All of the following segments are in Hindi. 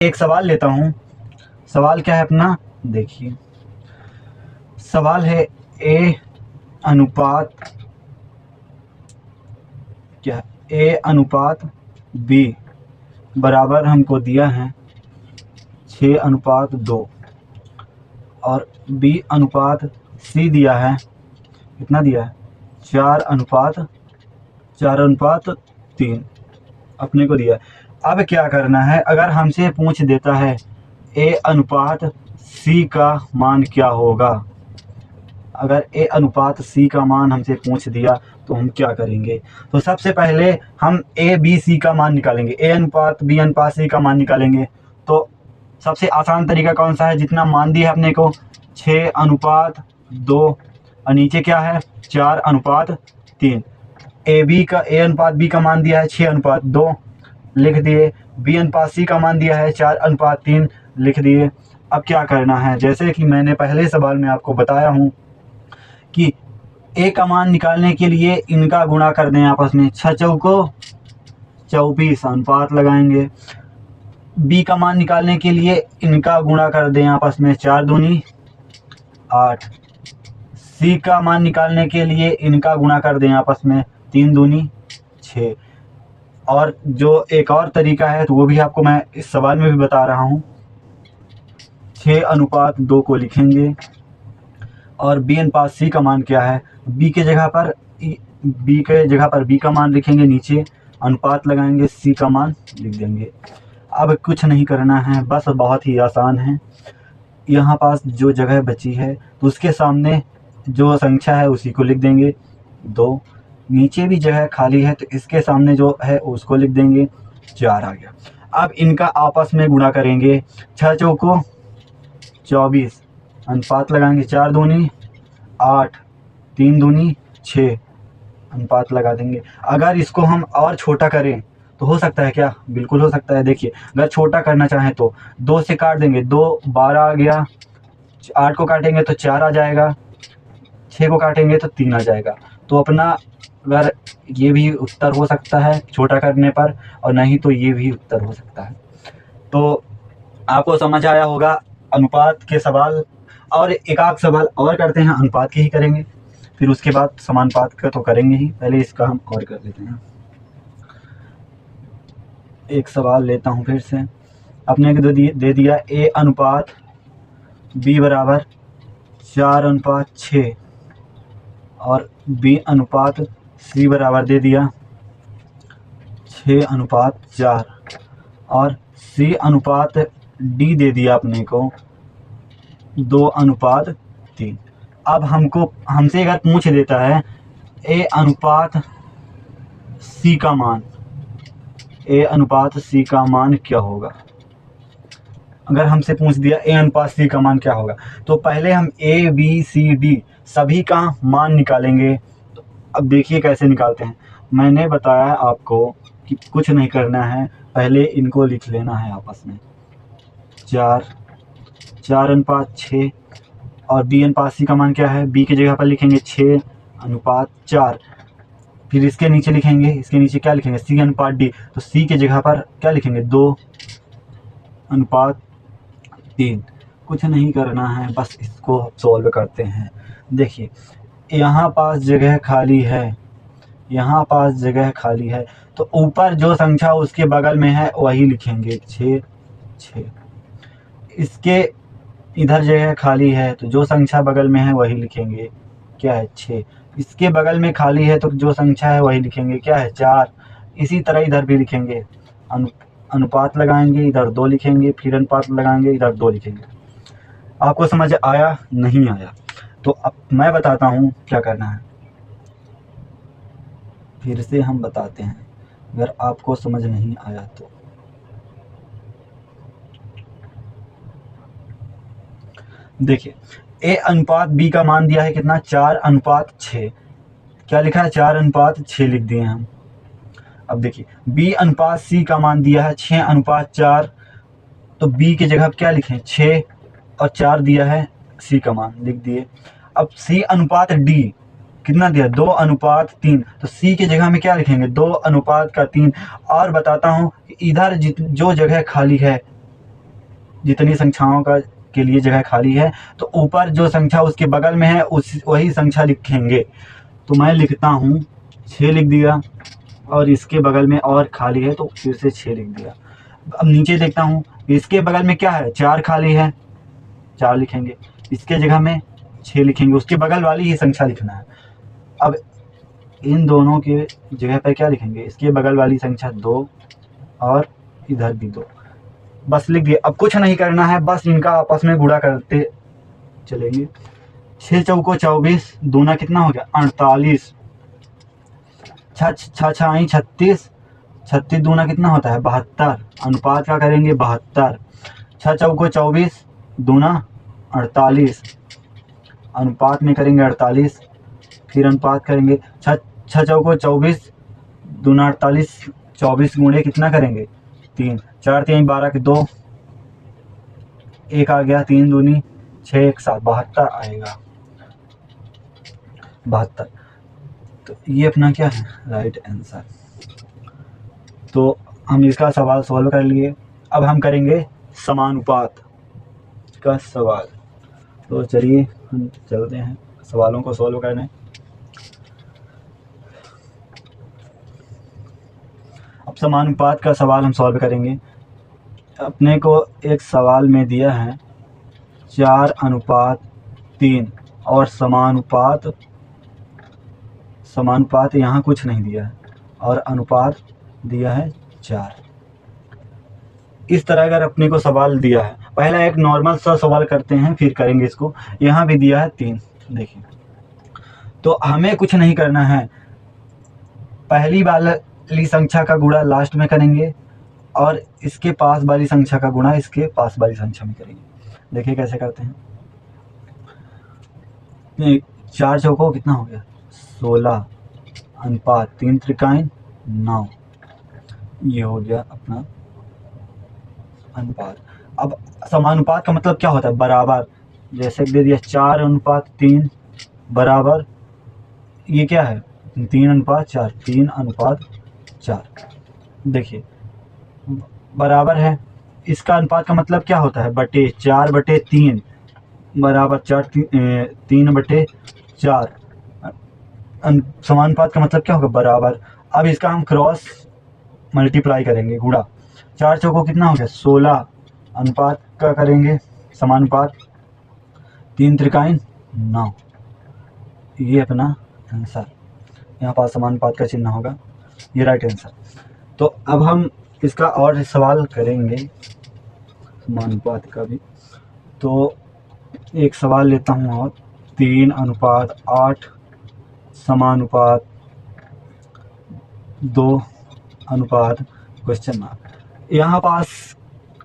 एक सवाल लेता हूँ। सवाल क्या है अपना, देखिए सवाल है ए अनुपात क्या ए अनुपात बी बराबर हमको दिया है 6:2 और बी अनुपात सी दिया है, कितना दिया है 4:3 अपने को दिया है। अब क्या करना है, अगर हमसे पूछ देता है ए अनुपात सी का मान क्या होगा, अगर ए अनुपात सी का मान हमसे पूछ दिया तो हम क्या करेंगे। तो सबसे पहले हम ए बी सी का मान निकालेंगे, ए अनुपात बी अनुपात सी का मान निकालेंगे। तो सबसे आसान तरीका कौन सा है, जितना मान दिया है अपने को 6:2 और नीचे क्या है 4:3। ए अनुपात बी का मान दिया है 6:2 लिख दिए, बी अनुपात सी का मान दिया है 4:3 लिख दिए। अब क्या करना है, जैसे कि मैंने पहले सवाल में आपको बताया हूँ कि ए का मान निकालने के लिए इनका गुणा कर दें आपस में, 6 चौको 24 अनुपात लगाएंगे। बी का मान निकालने के लिए इनका गुणा कर दें आपस में, 4 दूनी 8। सी का मान निकालने के लिए इनका गुणा कर दें आपस में, 3 दूनी 6। और जो एक और तरीका है तो वो भी आपको मैं इस सवाल में भी बता रहा हूँ। 6:2 को लिखेंगे और बी अनुपात सी का मान क्या है, बी के जगह पर बी का मान लिखेंगे, नीचे अनुपात लगाएंगे, सी का मान लिख देंगे। अब कुछ नहीं करना है, बस बहुत ही आसान है। यहाँ पास जो जगह बची है तो उसके सामने जो संख्या है उसी को लिख देंगे 2। नीचे भी जगह खाली है तो इसके सामने जो है उसको लिख देंगे, 4 आ गया। अब इनका आपस में गुणा करेंगे, 6 चौको 24 अनुपात लगाएंगे, 4 दूनी 8 3 दूनी 6 अनुपात लगा देंगे। अगर इसको हम और छोटा करें तो हो सकता है क्या, बिल्कुल हो सकता है। देखिए अगर छोटा करना चाहें तो 2 से काट देंगे, 2 12 आ गया, 8 को काटेंगे तो 4 आ जाएगा, 6 को काटेंगे तो 3 आ जाएगा। तो अपना अगर ये भी उत्तर हो सकता है छोटा करने पर, और नहीं तो ये भी उत्तर हो सकता है। तो आपको समझ आया होगा अनुपात के सवाल। और एक आध सवाल और करते हैं, अनुपात के ही करेंगे, फिर उसके बाद समानुपात का तो करेंगे ही, पहले इसका हम और कर लेते हैं। एक सवाल लेता हूँ फिर से, अपने को दे दिया ए अनुपात बी बराबर 4:6 और बी अनुपात सी बराबर दे दिया 6:4 और सी अनुपात डी दे दिया अपने को 2:3। अब हमसे अगर पूछ देता है ए अनुपात सी का मान, ए अनुपात सी का मान क्या होगा। अगर हमसे पूछ दिया ए अनुपात सी का मान क्या होगा, तो पहले हम ए बी सी डी सभी का मान निकालेंगे। तो अब देखिए कैसे निकालते हैं। मैंने बताया आपको कि कुछ नहीं करना है, पहले इनको लिख लेना है आपस में, 4:6 और बी अनुपात सी का मान क्या है, बी की जगह पर लिखेंगे 6:4, फिर इसके नीचे लिखेंगे, इसके नीचे क्या लिखेंगे, सी अनुपात डी, तो सी की जगह पर क्या लिखेंगे 2:3। कुछ नहीं करना है, बस इसको सॉल्व करते हैं। देखिए यहाँ पास जगह खाली है, यहाँ पास जगह खाली है, तो ऊपर जो संख्या उसके बगल में है वही लिखेंगे, 6 6। इसके इधर जगह खाली है तो जो संख्या बगल में है वही लिखेंगे, क्या है 6। इसके बगल में खाली है तो जो संख्या है वही लिखेंगे, क्या है 4। इसी तरह इधर भी लिखेंगे, अनुपात लगाएंगे, इधर 2 लिखेंगे, फिर अनुपात लगाएंगे, इधर 2 लिखेंगे। आपको समझ आया, नहीं आया तो अब मैं बताता हूँ क्या करना है, फिर से हम बताते हैं अगर आपको समझ नहीं आया तो। देखिए ए अनुपात बी का मान दिया है कितना, 4:6। क्या लिखा है, 4:6 लिख दिए हम। अब देखिए बी अनुपात सी का मान दिया है 6:4, तो बी की जगह क्या लिखें, 6 और 4 दिया है, सी का मान लिख दिए। अब सी अनुपात डी कितना दिया, 2:3, तो सी की जगह में क्या लिखेंगे, 2:3। और बताता हूँ कि इधर जो जगह खाली है जितनी संख्याओं का के लिए जगह खाली है, तो ऊपर जो संख्या उसके बगल में है उस वही संख्या लिखेंगे। तो मैं लिखता हूँ 6 लिख दिया, और इसके बगल में और खाली है तो फिर से 6 लिख दिया। अब नीचे देखता हूँ, इसके बगल में क्या है, 4 खाली है, 4 लिखेंगे। इसके जगह में 6 लिखेंगे, उसके बगल वाली ही संख्या लिखना है। अब इन दोनों के जगह पर क्या लिखेंगे, इसके बगल वाली संख्या 2 और इधर भी 2, बस लिख दिया। अब कुछ नहीं करना है, बस इनका आपस में गुणा करते चलेंगे। 6 चौको 24, दूना कितना हो गया 48, 6 छाई 36, 36 दूना कितना होता है 72, अनुपात क्या करेंगे 72। 6 चौको 24, दूना 48, अनुपात में करेंगे 48, फिर अनुपात करेंगे 6 चौको 24, दूना 48, 24 गुणे कितना करेंगे 3, 4 3 12 के 2, 1 आ गया, 3 दूनी 6 1 7, 72 आएगा, 72। तो ये अपना क्या है राइट आंसर। तो हम इसका सवाल सॉल्व कर लिए। अब हम करेंगे समानुपात का सवाल। तो चलिए हम चलते हैं सवालों को सॉल्व करने। अब समानुपात का सवाल हम सॉल्व करेंगे। अपने को एक सवाल में दिया है 4:3 और समानुपात यहाँ कुछ नहीं दिया है और अनुपात दिया है 4। इस तरह अगर अपने को सवाल दिया है, पहला एक नॉर्मल सा सवाल करते हैं फिर करेंगे इसको। यहाँ भी दिया है 3, देखिए। तो हमें कुछ नहीं करना है, पहली वाली संख्या का गुणा लास्ट में करेंगे और इसके पास वाली संख्या का गुणा इसके पास वाली संख्या में करेंगे। देखिए कैसे करते हैं। 4 चौको कितना हो गया 16, अनुपात 3 त्रिकाइन 9, ये हो गया अपना अनुपात। अब समानुपात का मतलब क्या होता है बराबर, जैसे दे दिया 4:3 बराबर, ये क्या है 3:4, 3:4। देखिए बराबर है, इसका अनुपात का मतलब क्या होता है बटे 4/3 बराबर 3/4। समानुपात का मतलब क्या होगा बराबर। अब इसका हम क्रॉस मल्टीप्लाई करेंगे, गुणा। 4 चौको कितना हो गया 16, अनुपात का करेंगे समानुपात 3 त्रिकाइन 9, ये अपना आंसर। यहाँ पास समानुपात का चिन्ह होगा, ये राइट आंसर। तो अब हम इसका और सवाल करेंगे समानुपात का भी। तो एक सवाल लेता हूँ और 3:8 समानुपात 2 अनुपात क्वेश्चन मार्क। यहाँ पास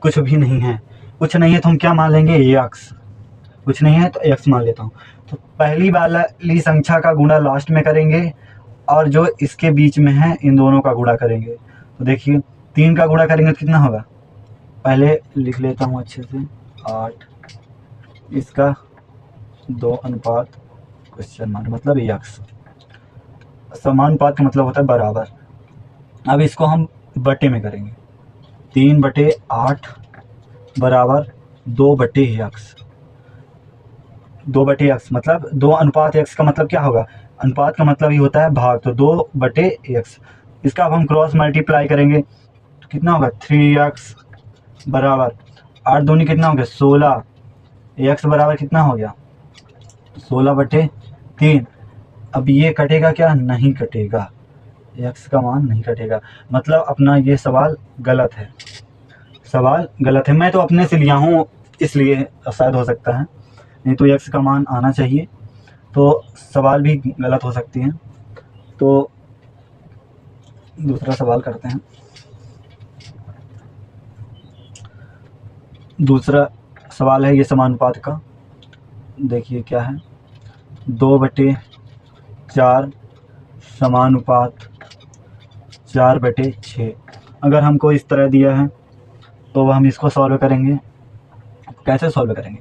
कुछ भी नहीं है, कुछ नहीं है तो हम क्या मान लेंगे x, कुछ नहीं है तो x मान लेता हूँ। तो पहली वाली संख्या का गुणा लास्ट में करेंगे और जो इसके बीच में है इन दोनों का गुणा करेंगे। तो देखिए 3 का गुणा करेंगे तो कितना होगा, पहले लिख लेता हूँ अच्छे से 8, इसका 2 अनुपात क्वेश्चन मार्क मतलब x। समानुपात का मतलब होता है बराबर। अब इसको हम बटे में करेंगे, 3/8 बराबर 2/x। 2/x मतलब 2:x का मतलब क्या होगा, अनुपात का मतलब ही होता है भाग, तो 2/x। इसका अब हम क्रॉस मल्टीप्लाई करेंगे तो कितना होगा 3x बराबर 8 दूनी कितना हो गया 16, x बराबर कितना हो गया 16/3। अब ये कटेगा क्या, नहीं कटेगा, x का मान नहीं कटेगा, मतलब अपना ये सवाल गलत है, सवाल गलत है। मैं तो अपने से लिया हूँ इसलिए शायद हो सकता है, नहीं तो x का मान आना चाहिए, तो सवाल भी गलत हो सकती है। तो दूसरा सवाल करते हैं। दूसरा सवाल है ये समानुपात का, देखिए क्या है 2/4 समानुपात 4/6। अगर हमको इस तरह दिया है तो हम इसको सॉल्व करेंगे। कैसे सॉल्व करेंगे,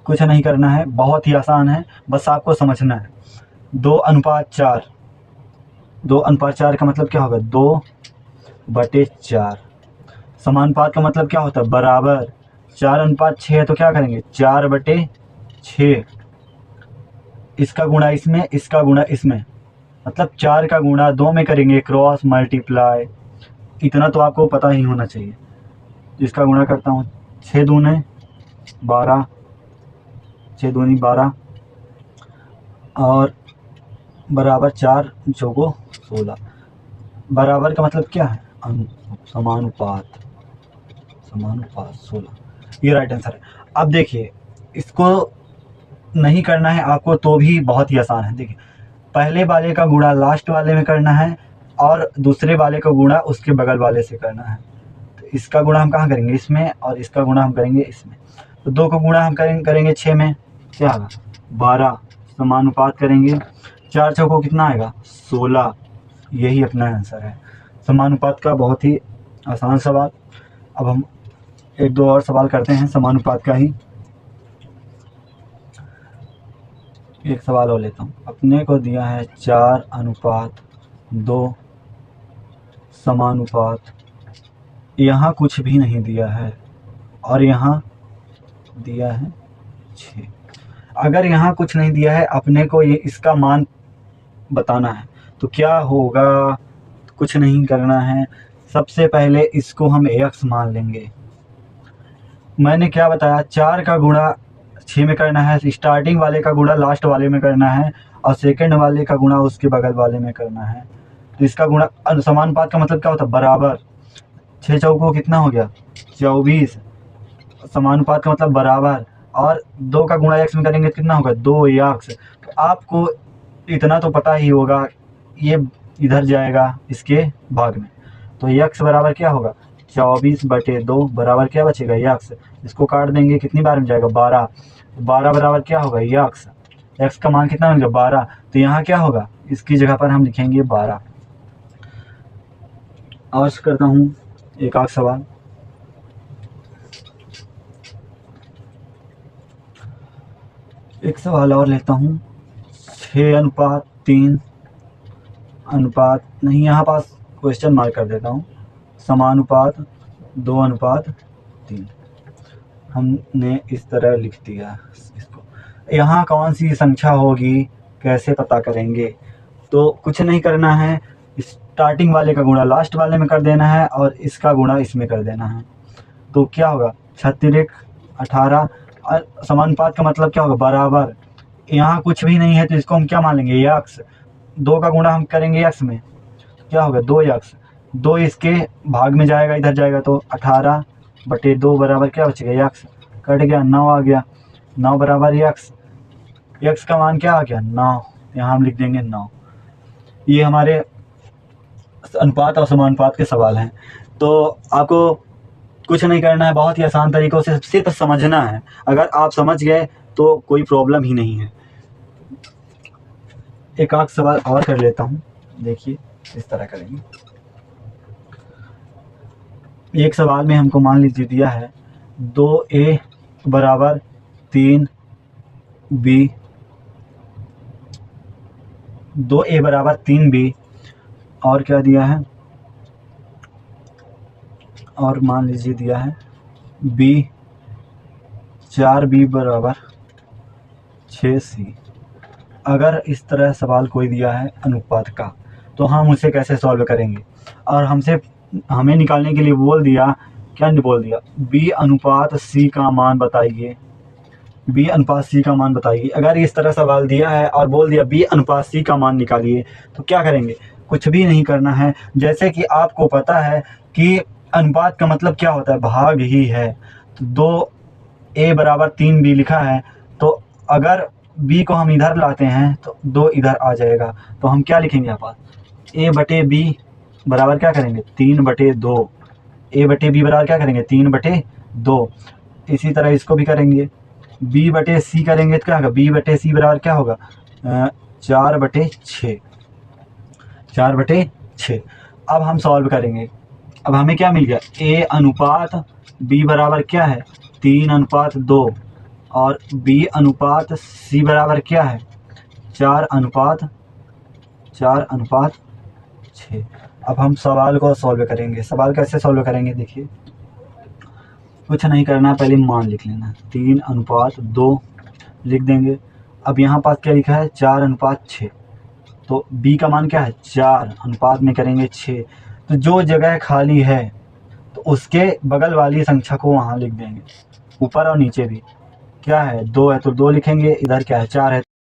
कुछ नहीं करना है, बहुत ही आसान है, बस आपको समझना है। 2:4, 2:4 का मतलब क्या होगा 2/4। समानुपात का मतलब क्या होता है बराबर, 4:6 है तो क्या करेंगे 4/6, इसका गुणा इसमें, इसका गुणा इसमें, मतलब 4 का गुणा 2 में करेंगे, क्रॉस मल्टीप्लाई। इतना तो आपको पता ही होना चाहिए। इसका गुणा करता हूँ, 6 दूने 12, 6 दूनी 12 और बराबर 4 चौको 16। बराबर का मतलब क्या है, समानुपात, समानुपात 16, ये राइट आंसर है। अब देखिए इसको नहीं करना है आपको तो भी बहुत ही आसान है। देखिए पहले वाले का गुणा लास्ट वाले में करना है और दूसरे वाले का गुणा उसके बगल वाले से करना है। तो इसका गुणा हम कहाँ करेंगे, इसमें, और इसका गुणा हम करेंगे इसमें। तो 2 का गुणा हम करेंगे 6 में, क्या होगा 12, समानुपात करेंगे, 4 चौको कितना आएगा 16। यही अपना आंसर है समानुपात का, बहुत ही आसान सवाल। अब हम 1-2 और सवाल करते हैं समानुपात का ही। एक सवाल और लेता हूँ। अपने को दिया है 4:2 समानुपात, यहाँ कुछ भी नहीं दिया है और यहाँ दिया है 6। अगर यहाँ कुछ नहीं दिया है, अपने को ये इसका मान बताना है तो क्या होगा, कुछ नहीं करना है। सबसे पहले इसको हम x मान लेंगे। मैंने क्या बताया, 4 का गुणा 6 में करना है, स्टार्टिंग वाले का गुणा लास्ट वाले में करना है और सेकंड वाले का गुणा उसके बगल वाले में करना है। तो इसका गुणा, समानुपात का मतलब क्या होता है बराबर, 6 चौको कितना हो गया 24, समानुपात का मतलब बराबर, और 2 का गुणा x में करेंगे कितना होगा 2x। तो आपको इतना तो पता ही होगा, ये इधर जाएगा इसके भाग में, तो x बराबर क्या होगा 24/2 बराबर क्या बचेगा x। इसको काट देंगे, कितनी बार में जाएगा 12, 12 बराबर क्या होगा x का मान कितना मिल गया 12। तो यहाँ क्या होगा, इसकी जगह पर हम लिखेंगे 12। और करता हूँ एक आध सवाल। एक सवाल और लेता हूँ, 6:3 अनुपात नहीं, यहाँ पास क्वेश्चन मार्क कर देता हूँ, समानुपात 2:3। हमने इस तरह लिख दिया इसको। यहाँ कौन सी संख्या होगी, कैसे पता करेंगे। तो कुछ नहीं करना है, स्टार्टिंग वाले का गुणा लास्ट वाले में कर देना है और इसका गुणा इसमें कर देना है। तो क्या होगा 36 18। समानुपात का मतलब क्या होगा बराबर, यहाँ कुछ भी नहीं है तो इसको हम क्या मान लेंगे x। 2 का गुणा हम करेंगे x में, क्या होगा 2x, 2 इसके भाग में जाएगा, इधर जाएगा, तो 18/2 बराबर क्या बचेगा x, कट गया 9 आ गया, 9 बराबर x। x का मान क्या आ गया 9, यहाँ हम लिख देंगे 9। ये हमारे अनुपात और समानुपात के सवाल हैं। तो आपको कुछ नहीं करना है, बहुत ही आसान तरीक़ों से सिर्फ समझना है। अगर आप समझ गए तो कोई प्रॉब्लम ही नहीं है। एक आध सवाल और कर लेता हूँ, देखिए इस तरह करेंगे। एक सवाल में हमको मान लीजिए दिया है 2a बराबर 3b, 2a बराबर 3b, और क्या दिया है, और मान लीजिए दिया है b 4b बराबर 6c। अगर इस तरह सवाल कोई दिया है अनुपात का तो हम उसे कैसे सॉल्व करेंगे। और हमें निकालने के लिए बोल दिया, क्या बोल दिया, b अनुपात c का मान बताइए, b अनुपात c का मान बताइए। अगर इस तरह सवाल दिया है और बोल दिया b अनुपात c का मान निकालिए, तो क्या करेंगे, कुछ भी नहीं करना है। जैसे कि आपको पता है कि अनुपात का मतलब क्या होता है, भाग ही है। तो 2a बराबर 3b लिखा है, तो अगर b को हम इधर लाते हैं तो 2 इधर आ जाएगा, तो हम क्या लिखेंगे यहाँ पर a/b बराबर क्या करेंगे 3/2, a/b बराबर क्या करेंगे 3/2। इसी तरह इसको भी करेंगे, b/c करेंगे तो क्या होगा, b/c बराबर क्या होगा 4/6, 4/6। अब हम सॉल्व करेंगे। अब हमें क्या मिल गया, a अनुपात b बराबर क्या है 3:2 और b अनुपात c बराबर क्या है 4:6। अब हम सवाल को सॉल्व करेंगे। सवाल कैसे सॉल्व करेंगे, देखिए कुछ नहीं करना, पहले मान लिख लेना, 3:2 लिख देंगे। अब यहाँ पास क्या लिखा है, 4:6, तो b का मान क्या है, 4 अनुपात में करेंगे 6। तो जो जगह खाली है तो उसके बगल वाली संख्या को वहाँ लिख देंगे, ऊपर और नीचे भी। क्या है, 2 है तो 2 लिखेंगे, इधर क्या है, 4 है